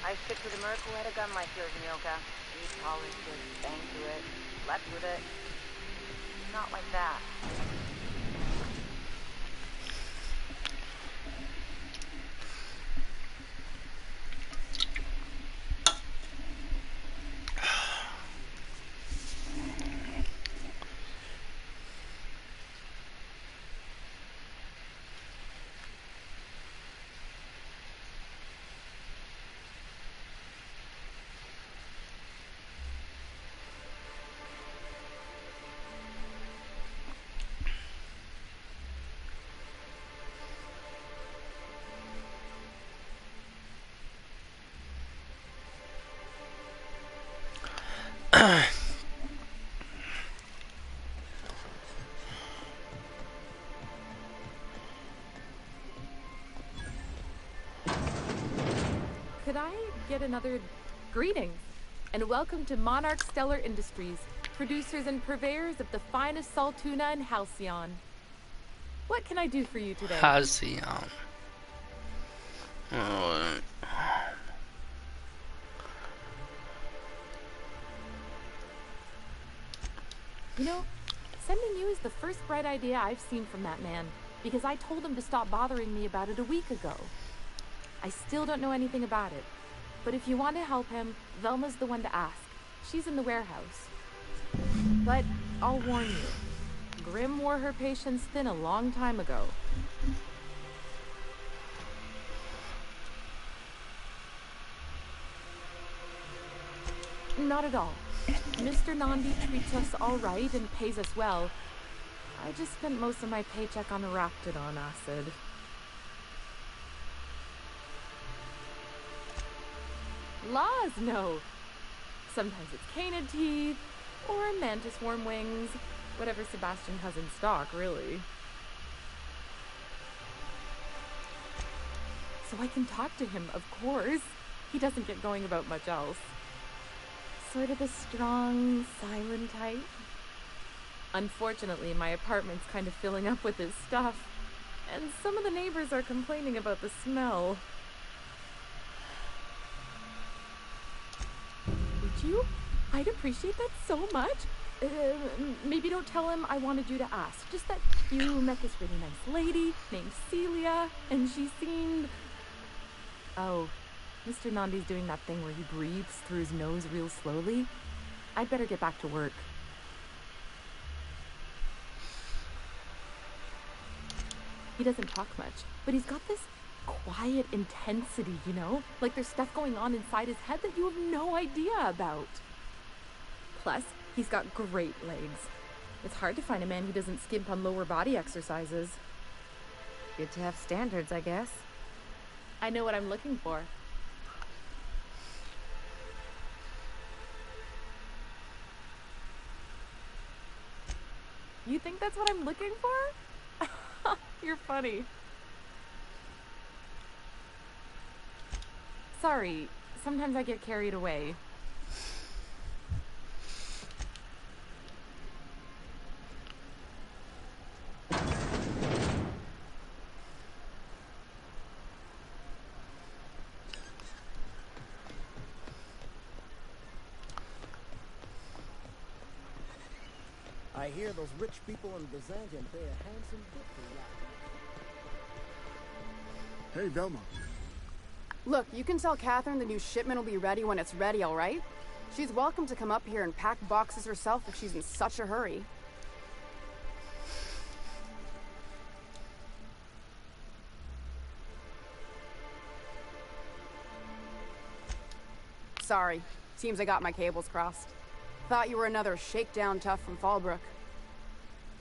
I stick to the miracle at a gun like yours, Mioka. You polished it, banged to it, slept with it. Not like that. Could I get another greetings and welcome to Monarch Stellar Industries, producers and purveyors of the finest salt tuna in Halcyon. What can I do for you today? Halcyon. You know, sending you is the first bright idea I've seen from that man, because I told him to stop bothering me about it a week ago. I still don't know anything about it, but if you want to help him, Velma's the one to ask. She's in the warehouse. But I'll warn you, Grim wore her patience thin a long time ago. Not at all. Mr. Nandi treats us all right and pays us well. I just spent most of my paycheck on Raptidon acid. Laws, no. Sometimes it's canid teeth, or mantis worm wings. Whatever Sebastian has in stock, really. So I can talk to him, of course. He doesn't get going about much else. Sort of the strong, silent type. Unfortunately, my apartment's kind of filling up with his stuff, and some of the neighbors are complaining about the smell. Would you? I'd appreciate that so much. Maybe don't tell him I wanted you to ask. Just that you met this really nice lady named Celia, and she seemed... Oh, Mr. Nandi's doing that thing where he breathes through his nose real slowly. I'd better get back to work. He doesn't talk much, but he's got this quiet intensity, you know? Like there's stuff going on inside his head that you have no idea about. Plus, he's got great legs. It's hard to find a man who doesn't skimp on lower body exercises. Good to have standards, I guess. I know what I'm looking for. You think that's what I'm looking for? You're funny. Sorry, sometimes I get carried away. I hear those rich people in Byzantium pay a handsome tip for yacht. Hey, Velma. Look, you can tell Catherine the new shipment will be ready when it's ready, all right? She's welcome to come up here and pack boxes herself if she's in such a hurry. Sorry. Seems I got my cables crossed. Thought you were another shakedown tough from Fallbrook.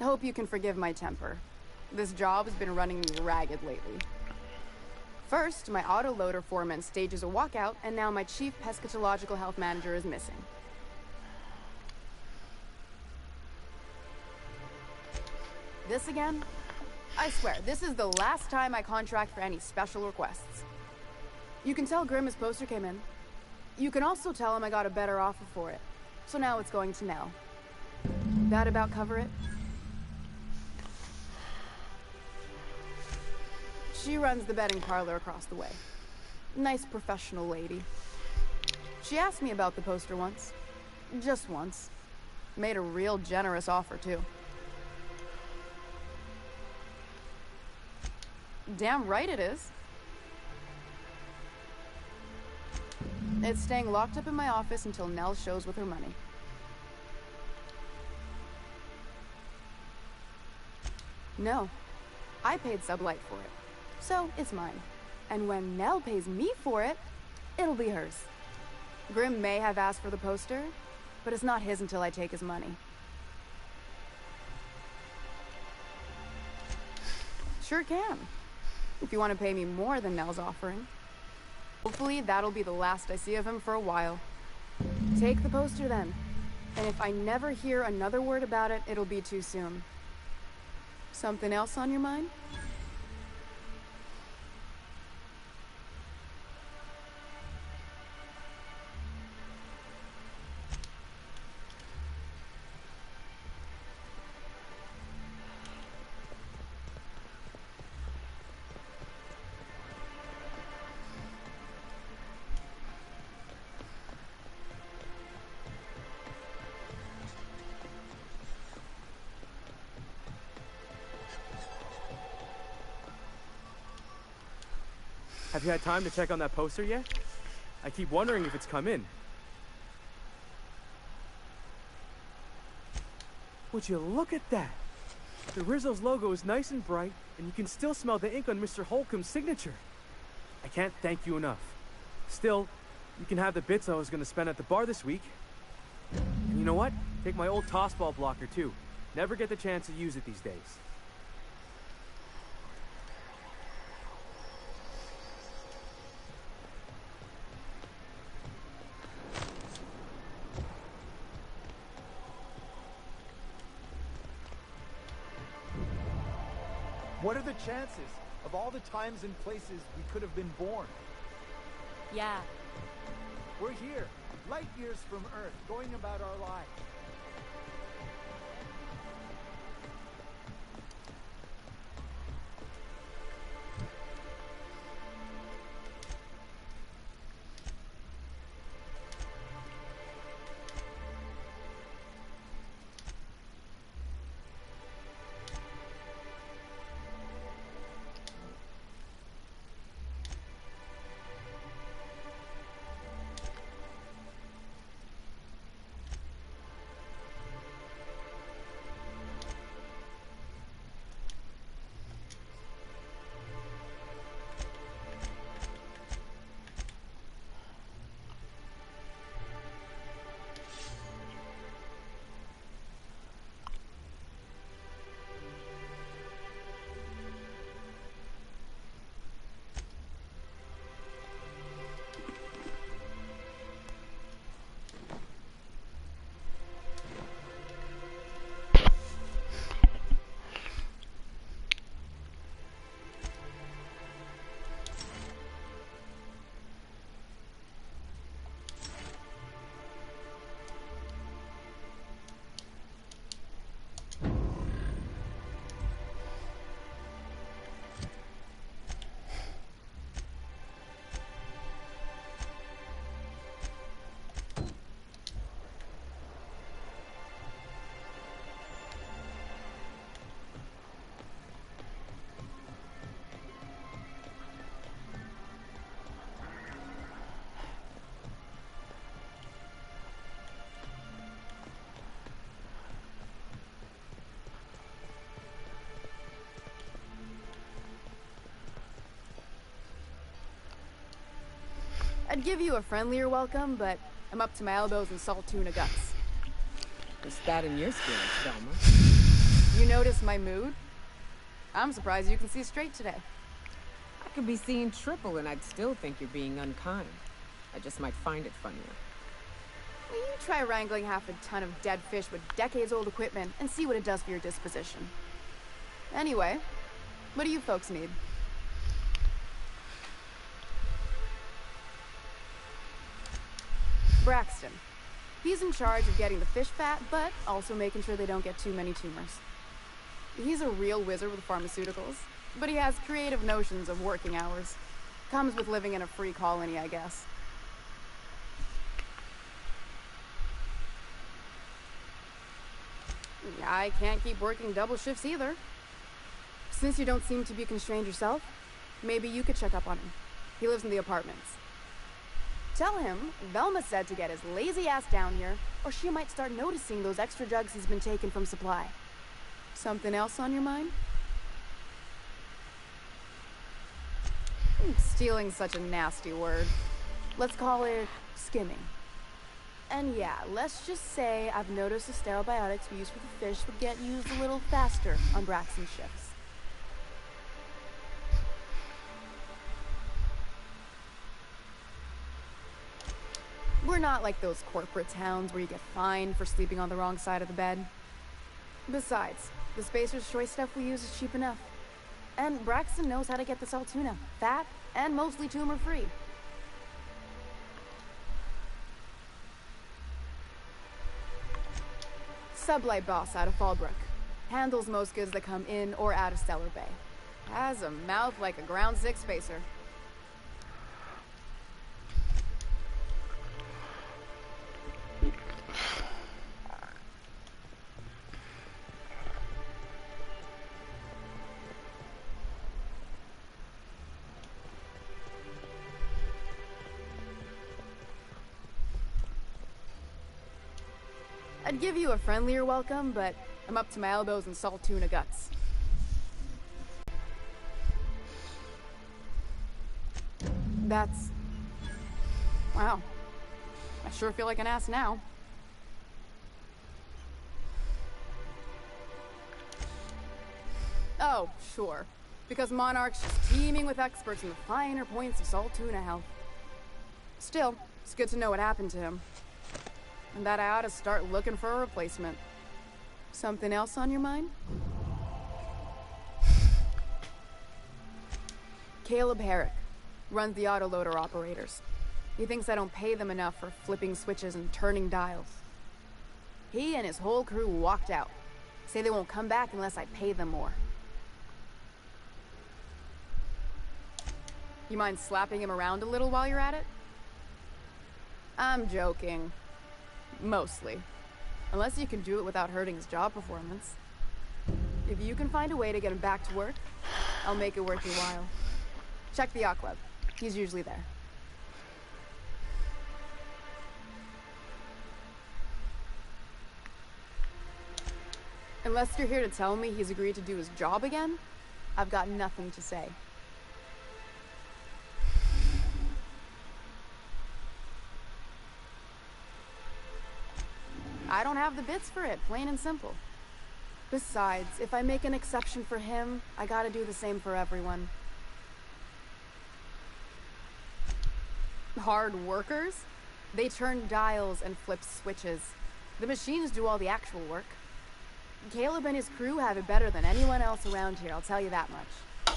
Hope you can forgive my temper. This job has been running me ragged lately. First, my autoloader foreman stages a walkout, and now my chief pescatological health manager is missing. This again? I swear, this is the last time I contract for any special requests. You can tell Grim his poster came in. You can also tell him I got a better offer for it. So now it's going to Nell. That about cover it? She runs the betting parlor across the way. Nice professional lady. She asked me about the poster once. Just once. Made a real generous offer, too. Damn right it is. It's staying locked up in my office until Nell shows with her money. No. I paid Sublight for it. So, it's mine. And when Nell pays me for it, it'll be hers. Grim may have asked for the poster, but it's not his until I take his money. Sure can. If you want to pay me more than Nell's offering. Hopefully, that'll be the last I see of him for a while. Take the poster then. And if I never hear another word about it, it'll be too soon. Something else on your mind? Have you had time to check on that poster yet? I keep wondering if it's come in. Would you look at that? The Rizzo's logo is nice and bright, and you can still smell the ink on Mr. Holcomb's signature. I can't thank you enough. Still, you can have the bits I was going to spend at the bar this week. And you know what? Take my old tossball blocker too. Never get the chance to use it these days. What are the chances of all the times and places we could have been born? Yeah. We're here, light years from Earth, going about our lives. I'd give you a friendlier welcome, but I'm up to my elbows in salt tuna guts. Is that in your spirit, Velma? You notice my mood? I'm surprised you can see straight today. I could be seeing triple and I'd still think you're being unkind. I just might find it funnier. Will you try wrangling half a ton of dead fish with decades-old equipment and see what it does for your disposition? Anyway, what do you folks need? Braxton. He's in charge of getting the fish fat, but also making sure they don't get too many tumors. He's a real wizard with pharmaceuticals, but he has creative notions of working hours. Comes with living in a free colony, I guess. I can't keep working double shifts either. Since you don't seem to be constrained yourself, maybe you could check up on him. He lives in the apartments. Tell him Velma said to get his lazy ass down here, or she might start noticing those extra drugs he's been taking from supply. Something else on your mind? Stealing's such a nasty word. Let's call it skimming. And yeah, let's just say I've noticed the sterile biotics we use for the fish would get used a little faster on Braxton's shifts. We're not like those corporate towns where you get fined for sleeping on the wrong side of the bed. Besides, the Spacer's Choice stuff we use is cheap enough. And Braxton knows how to get the salt tuna, fat and mostly tumor-free. Sublight boss out of Fallbrook. Handles most goods that come in or out of Stellar Bay. Has a mouth like a ground six spacer. I'd give you a friendlier welcome, but I'm up to my elbows in salt tuna guts. That's... wow. I sure feel like an ass now. Oh, sure. Because Monarch's just teeming with experts in the finer points of salt tuna health. Still, it's good to know what happened to him. And that I ought to start looking for a replacement. Something else on your mind? Caleb Herrick runs the autoloader operators. He thinks I don't pay them enough for flipping switches and turning dials. He and his whole crew walked out. Say they won't come back unless I pay them more. You mind slapping him around a little while you're at it? I'm joking. Mostly. Unless you can do it without hurting his job performance. If you can find a way to get him back to work, I'll make it worth your while. Check the yacht club. He's usually there. Unless you're here to tell me he's agreed to do his job again, I've got nothing to say. I don't have the bits for it, plain and simple. Besides, if I make an exception for him, I gotta do the same for everyone. Hard workers? They turn dials and flip switches. The machines do all the actual work. Caleb and his crew have it better than anyone else around here, I'll tell you that much.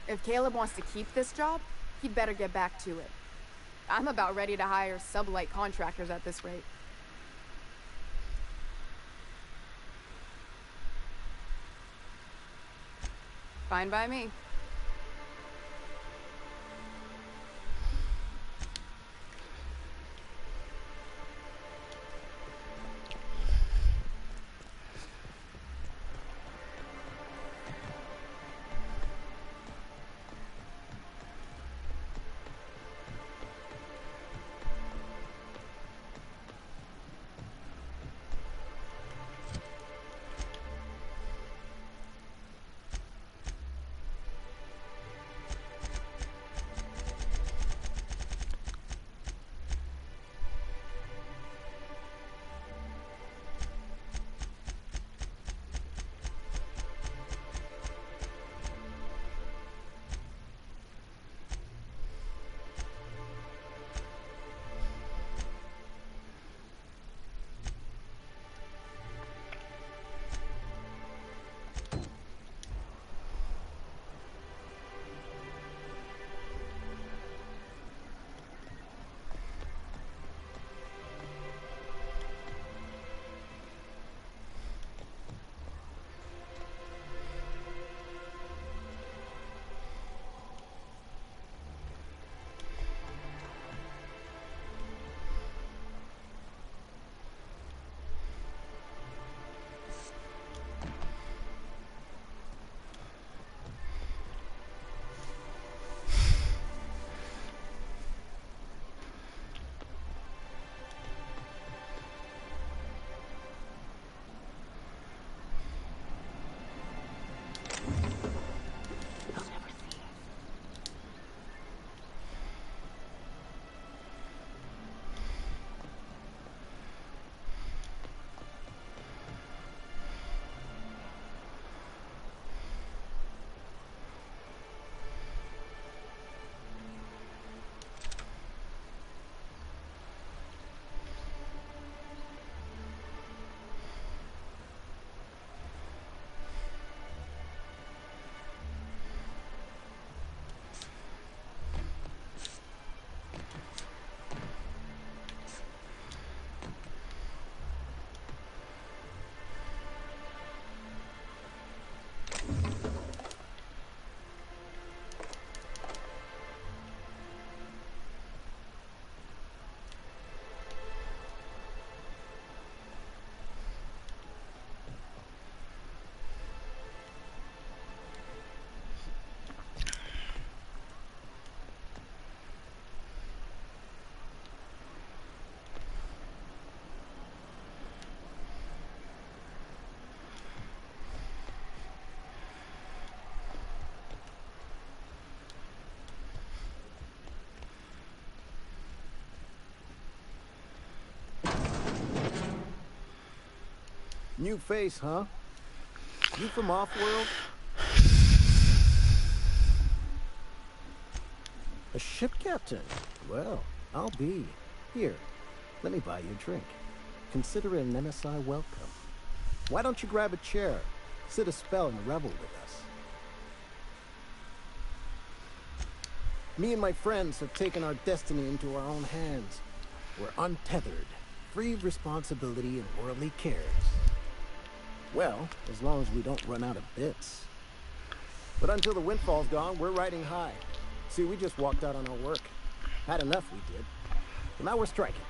If Caleb wants to keep this job, he'd better get back to it. I'm about ready to hire sublight contractors at this rate. Fine by me. New face, huh? You from Off-World? A ship captain? Well, I'll be. Here, let me buy you a drink. Consider it an MSI welcome. Why don't you grab a chair? Sit a spell and revel with us. Me and my friends have taken our destiny into our own hands. We're untethered, free of responsibility and worldly cares. Well, as long as we don't run out of bits. But until the windfall's gone, we're riding high. See, we just walked out on our work. Had enough, we did. But now we're striking.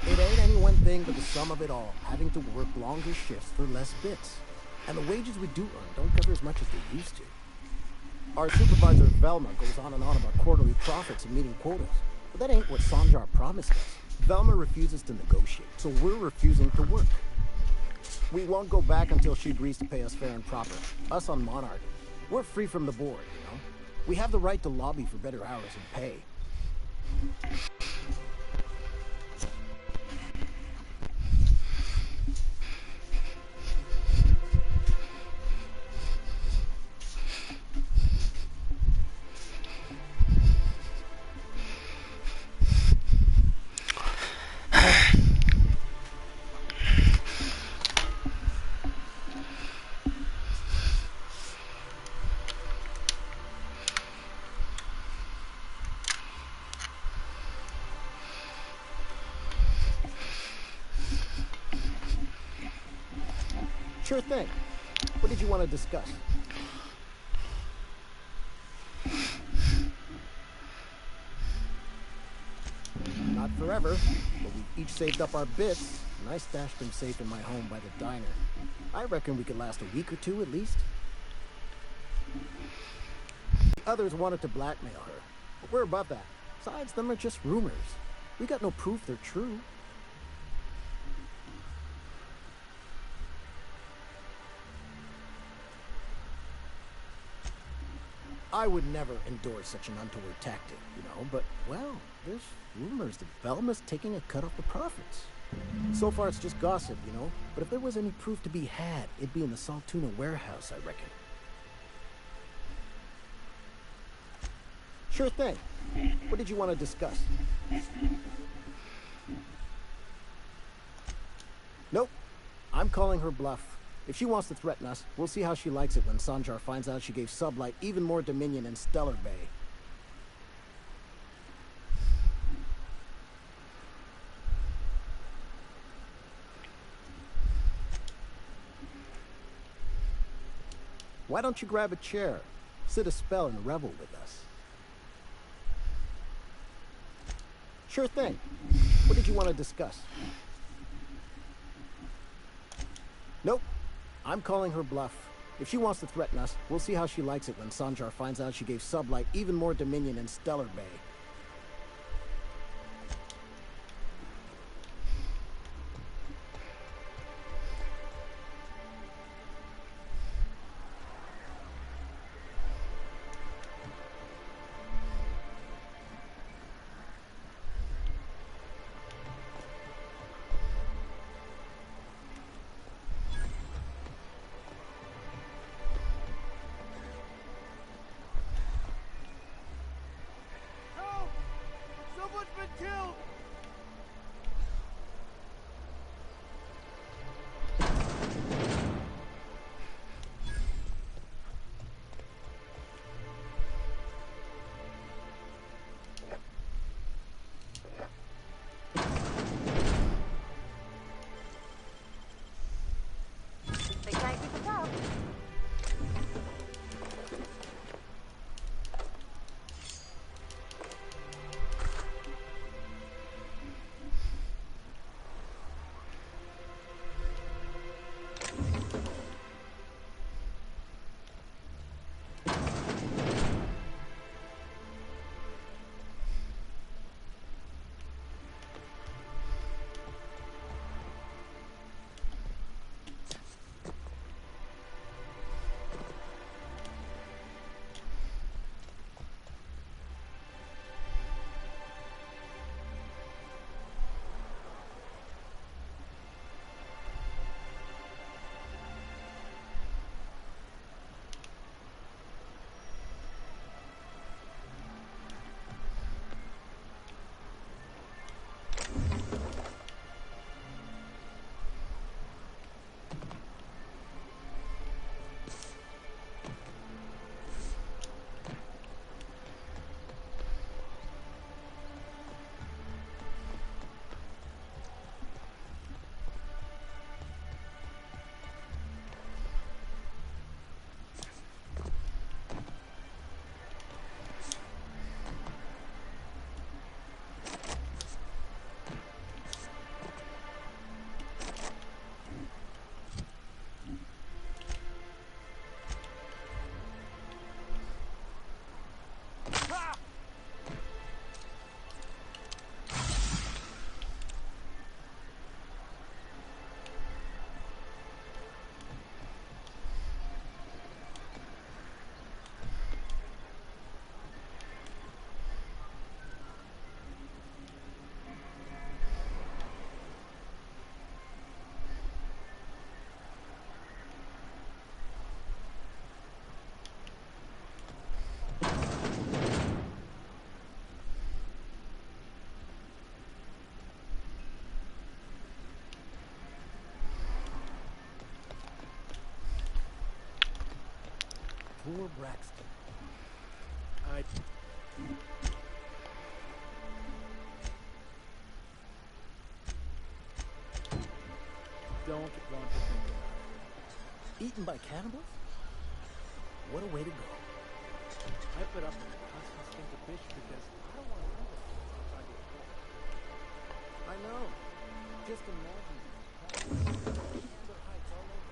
It ain't any one thing but the sum of it all, having to work longer shifts for less bits. And the wages we do earn don't cover as much as they used to. Our supervisor, Velma, goes on and on about quarterly profits and meeting quotas. But that ain't what Sanjar promised us. Velma refuses to negotiate, so we're refusing to work. We won't go back until she agrees to pay us fair and proper. Us on Monarch. We're free from the board, you know? We have the right to lobby for better hours and pay. Sure thing. What did you want to discuss? Not forever, but we've each saved up our bits, and I stashed them safe in my home by the diner. I reckon we could last a week or two at least. The others wanted to blackmail her, but we're above that. Besides, them are just rumors. We got no proof they're true. I would never endorse such an untoward tactic, you know, but, well, there's rumors that Velma's taking a cut off the profits. So far, it's just gossip, you know, but if there was any proof to be had, it'd be in the Saltuna warehouse, I reckon. Sure thing. What did you want to discuss? Nope. I'm calling her bluff. If she wants to threaten us, we'll see how she likes it when Sanjar finds out she gave Sublight even more dominion in Stellar Bay. Why don't you grab a chair, sit a spell and revel with us? Sure thing. What did you want to discuss? Nope. I'm calling her bluff. If she wants to threaten us, we'll see how she likes it when Sanjar finds out she gave Sublight even more dominion in Stellar Bay. Poor Braxton. I... don't want to think about Eaten by cannibals? What a way to go. it. I put up with the constant stink of fish because I don't want to live outside the cold. I know. Just imagine Amber Heights all over.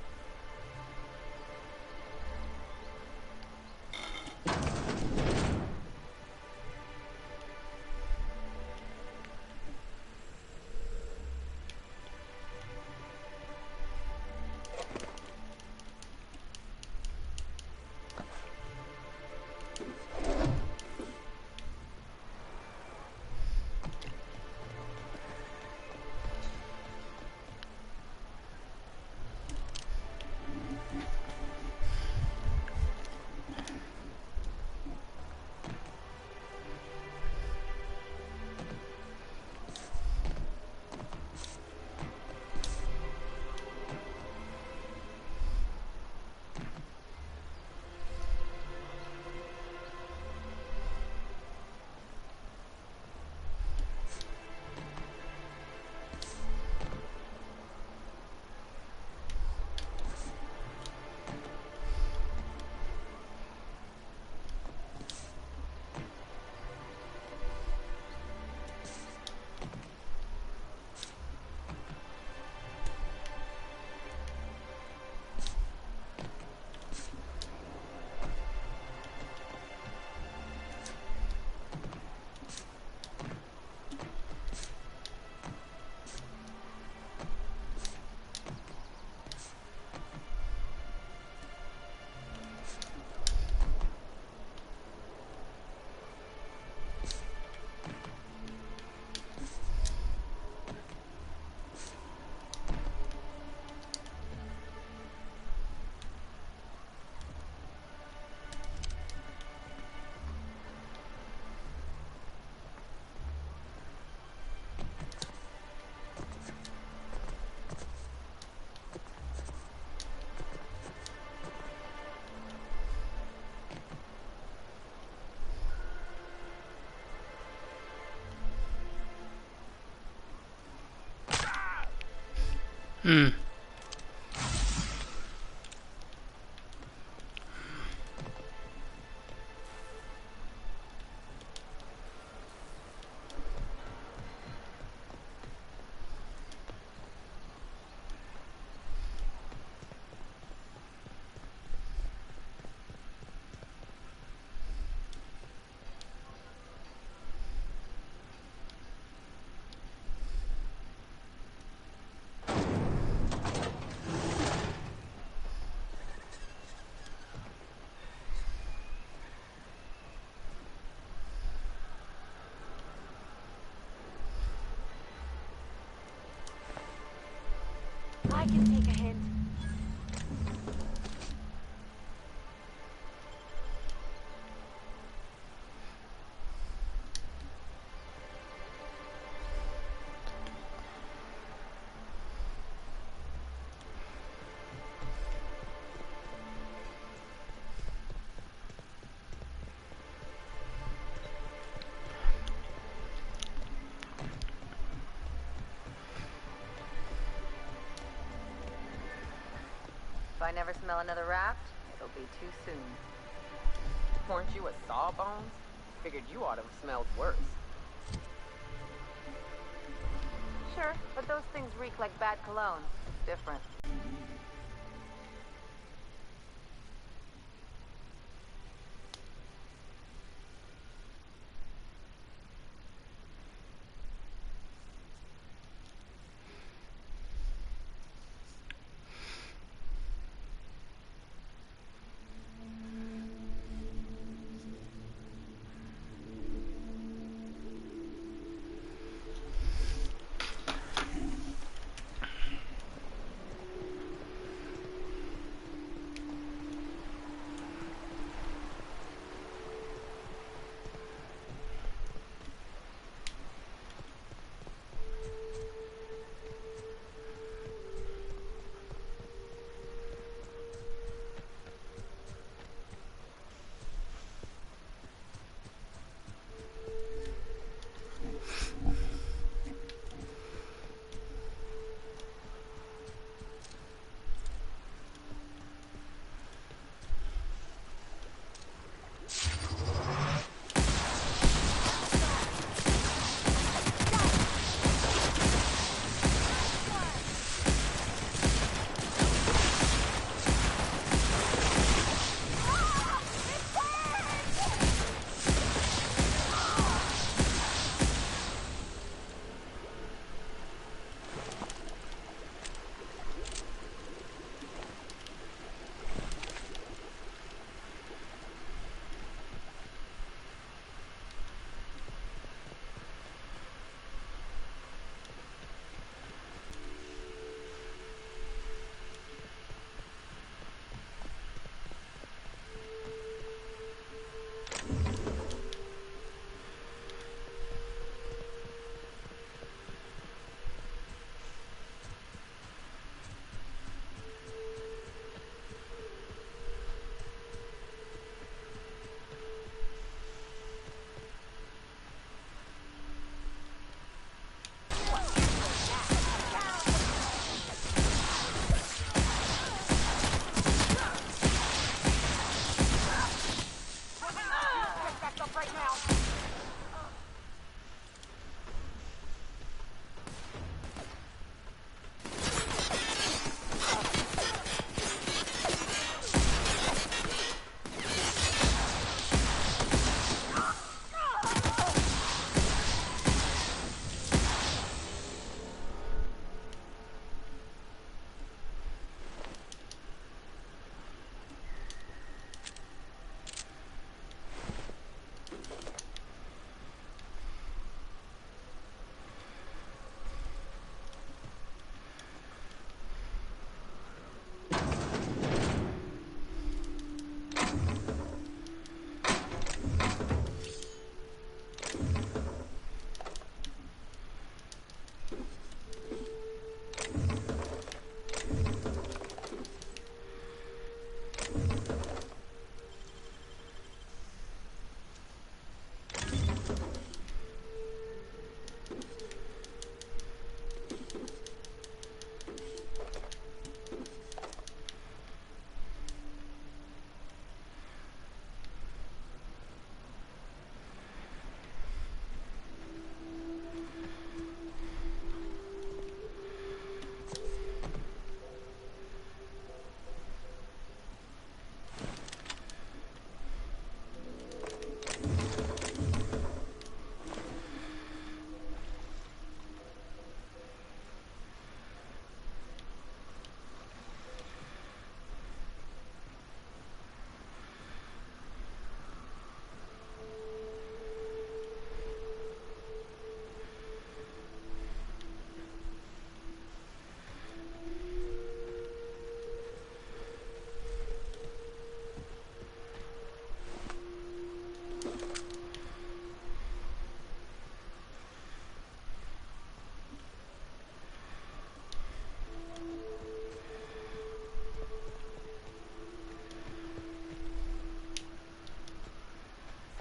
Hmm. I can take a hint. If I never smell another raft, it'll be too soon. Weren't you a sawbones? Figured you ought to have smelled worse. Sure, but those things reek like bad cologne. It's different.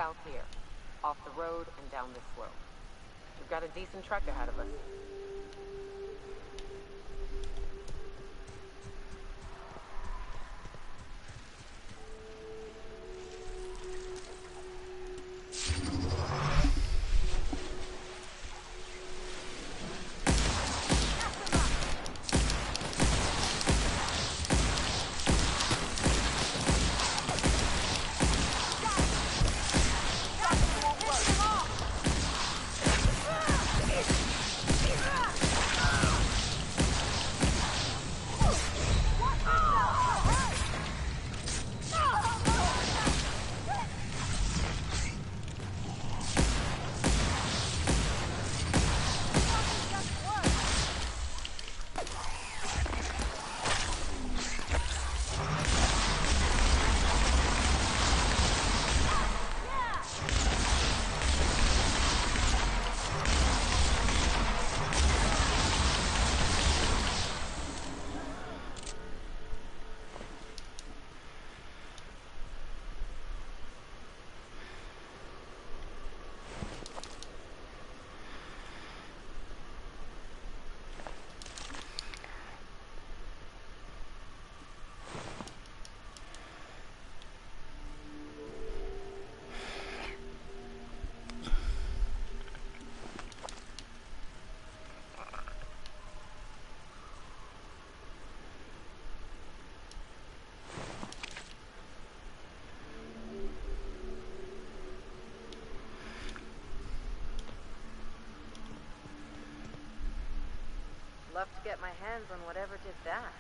south here, off the road and down this slope. We've got a decent trek ahead of us. Love to get my hands on whatever did that.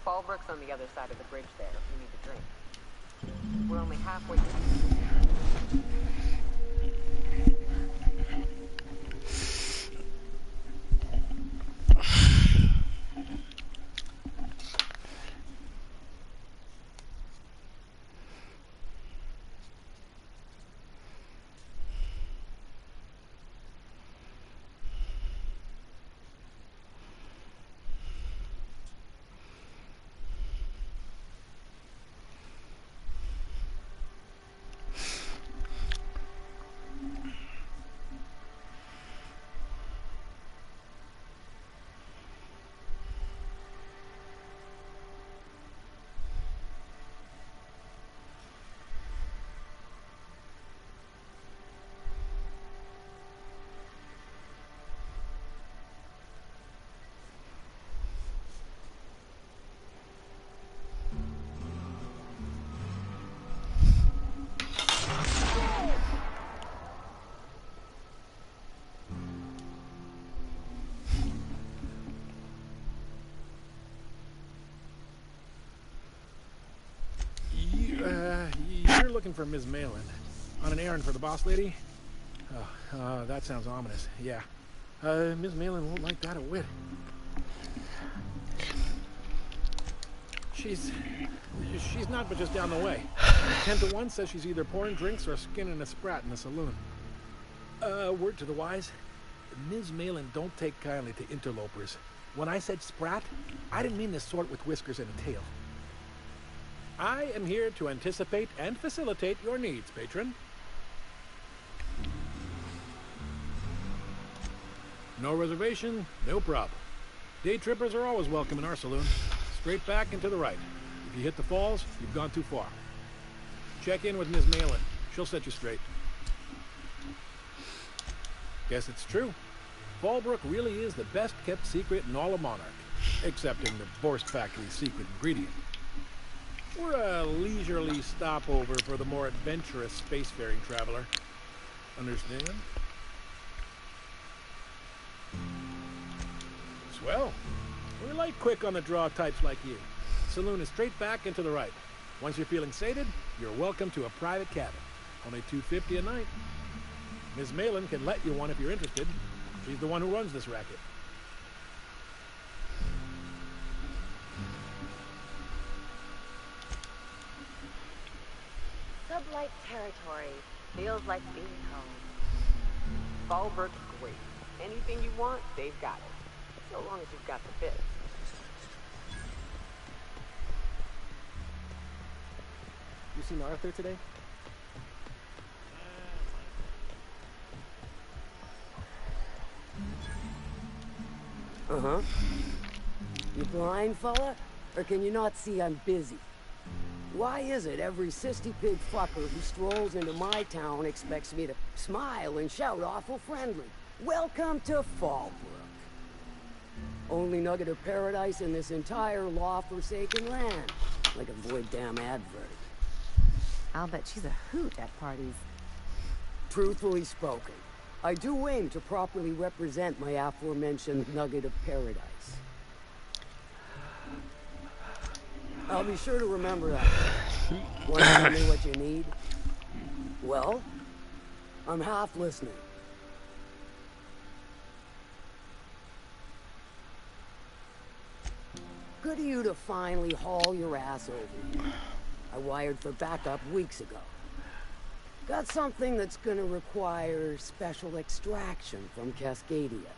Fallbrook's on the other side of the bridge there if you need a drink. We're only halfway through. looking for Ms. Malin. On an errand for the boss lady? Oh, that sounds ominous. Yeah. Ms. Malin won't like that a whit. She's not but just down the way. 10 to 1 says she's either pouring drinks or skinning a sprat in the saloon. Word to the wise, Ms. Malin don't take kindly to interlopers. When I said sprat, I didn't mean the sort with whiskers and a tail. I am here to anticipate and facilitate your needs, patron. No reservation, no problem. Day trippers are always welcome in our saloon. Straight back and to the right. If you hit the falls, you've gone too far. Check in with Ms. Malin. She'll set you straight. Guess it's true. Fallbrook really is the best kept secret in all of Monarch, excepting the Borst Factory's secret ingredient. We're a leisurely stopover for the more adventurous spacefaring traveler. Understand? Swell. We like quick on the draw types like you. Saloon is straight back and to the right. Once you're feeling sated, you're welcome to a private cabin. Only $250 a night. Ms. Malin can let you one if you're interested. She's the one who runs this racket. Sublight territory feels like being home. Fallbrook's great. Anything you want, they've got it. So long as you've got the bits. You seen Arthur today? Uh-huh. You blind, fella? Or can you not see I'm busy? Why is it every sissy pig fucker who strolls into my town expects me to smile and shout awful friendly? Welcome to Fallbrook. Only nugget of paradise in this entire law-forsaken land. Like a void damn advert. I'll bet she's a hoot at parties. Truthfully spoken, I do aim to properly represent my aforementioned nugget of paradise. I'll be sure to remember that. Want to tell me what you need? Well, I'm half listening. Good of you to finally haul your ass over here. I wired for backup weeks ago. Got something that's gonna require special extraction from Cascadia.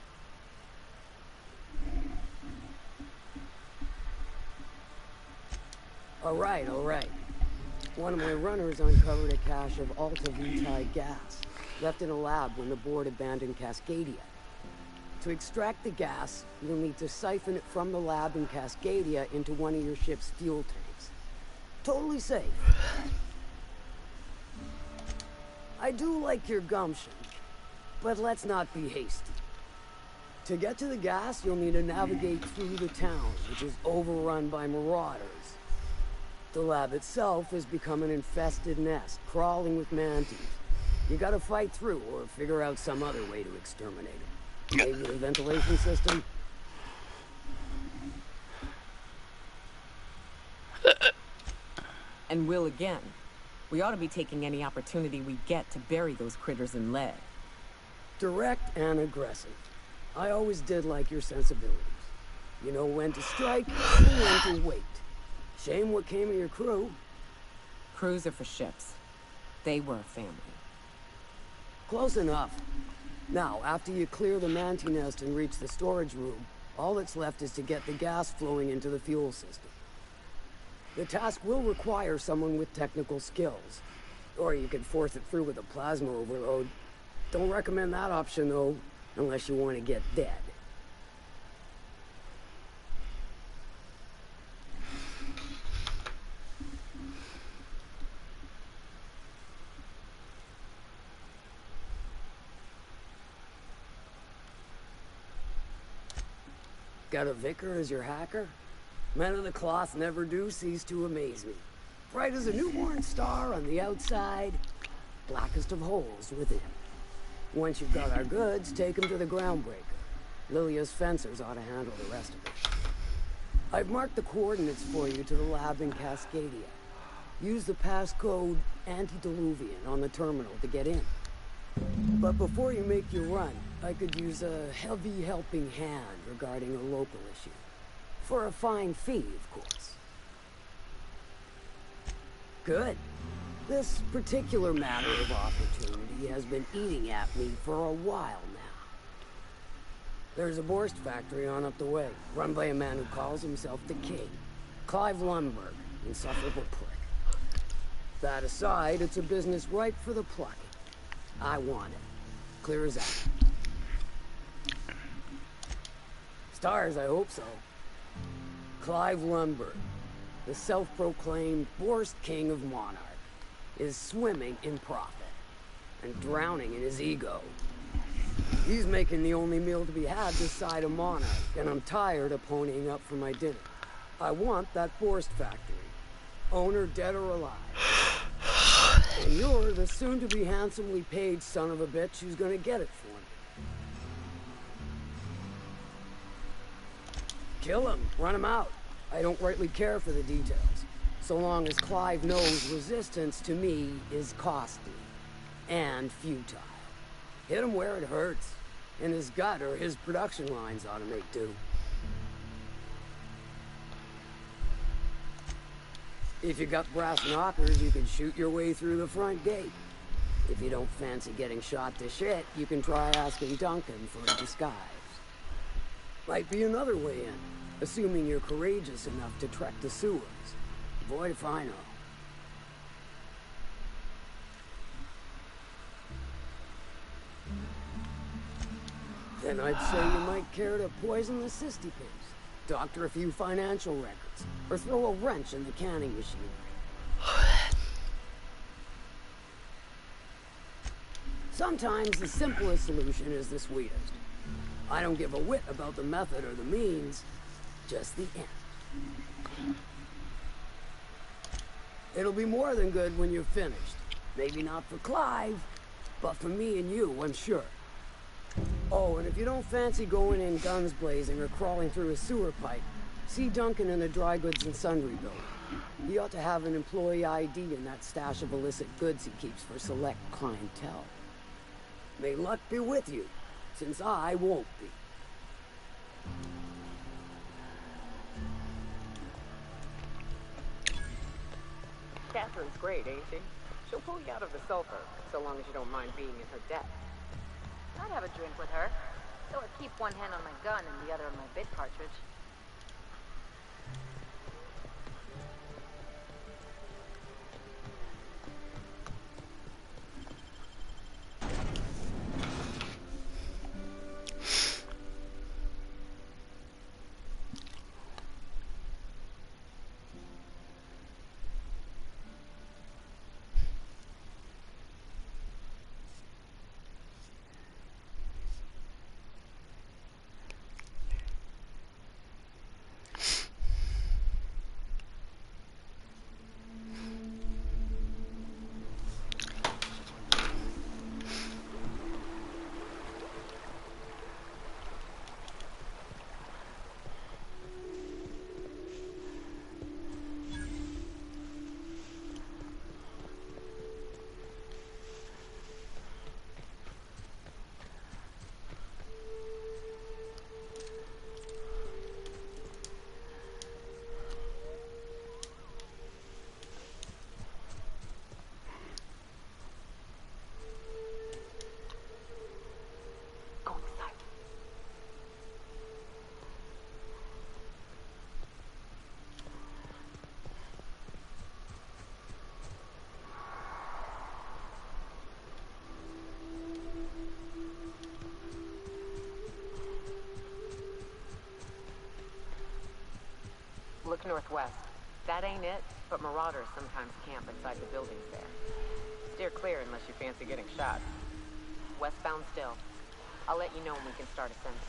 All right. One of my runners uncovered a cache of Alta Vitae gas, left in a lab when the board abandoned Cascadia. To extract the gas, you'll need to siphon it from the lab in Cascadia into one of your ship's fuel tanks. Totally safe. I do like your gumption, but let's not be hasty. To get to the gas, you'll need to navigate through the town, which is overrun by marauders. The lab itself has become an infested nest, crawling with mantis. You gotta fight through, or figure out some other way to exterminate them. Maybe the ventilation system? And will again. We ought to be taking any opportunity we get to bury those critters in lead. Direct and aggressive. I always did like your sensibilities. You know when to strike and when to wait. Shame what came of your crew. Crews are for ships. They were a family. Close enough. Now, after you clear the mantis nest and reach the storage room, all that's left is to get the gas flowing into the fuel system. The task will require someone with technical skills. Or you could force it through with a plasma overload. Don't recommend that option, though, unless you want to get dead. Got a vicar as your hacker? Men of the cloth never do cease to amaze me. Bright as a newborn star on the outside, blackest of holes within. Once you've got our goods, take them to the groundbreaker. Lilia's fencers ought to handle the rest of it. I've marked the coordinates for you to the lab in Cascadia. Use the passcode Antediluvian on the terminal to get in. But before you make your run, I could use a heavy helping hand regarding a local issue. For a fine fee, of course. Good. This particular matter of opportunity has been eating at me for a while now. There's a Borst factory on up the way, run by a man who calls himself the King. Clive Lundberg, insufferable prick. That aside, it's a business ripe for the plucking. I want it. Clear as that. Stars, I hope so. Clive Lundberg, the self-proclaimed Borst King of Monarch, is swimming in profit and drowning in his ego. He's making the only meal to be had this side of Monarch, and I'm tired of ponying up for my dinner. I want that Borst factory, owner dead or alive. And you're the soon-to-be handsomely paid son of a bitch who's gonna get it for me. Kill him, run him out. I don't rightly care for the details, so long as Clive knows resistance to me is costly and futile. Hit him where it hurts, in his gut, or his production lines ought to make do. If you got brass knockers, you can shoot your way through the front gate. If you don't fancy getting shot to shit, you can try asking Duncan for a disguise. Might be another way in, assuming you're courageous enough to trek the sewers. Void if I know. Then I'd say you might care to poison the cysty pigs, doctor a few financial records, or throw a wrench in the canning machinery. Sometimes the simplest solution is the sweetest. I don't give a whit about the method or the means, just the end. It'll be more than good when you're finished. Maybe not for Clive, but for me and you, I'm sure. Oh, and if you don't fancy going in guns blazing or crawling through a sewer pipe, see Duncan in the dry goods and sundry building. He ought to have an employee ID in that stash of illicit goods he keeps for select clientele. May luck be with you, since I won't be. Catherine's great, ain't she? She'll pull you out of the sulfur, so long as you don't mind being in her debt. I'd have a drink with her, though I'd keep one hand on my gun and the other on my bit cartridge. Look northwest. That ain't it, but marauders sometimes camp inside the buildings there. Steer clear unless you fancy getting shot. Westbound still. I'll let you know when we can start ascending.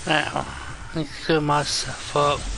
Now, I need to clear myself up.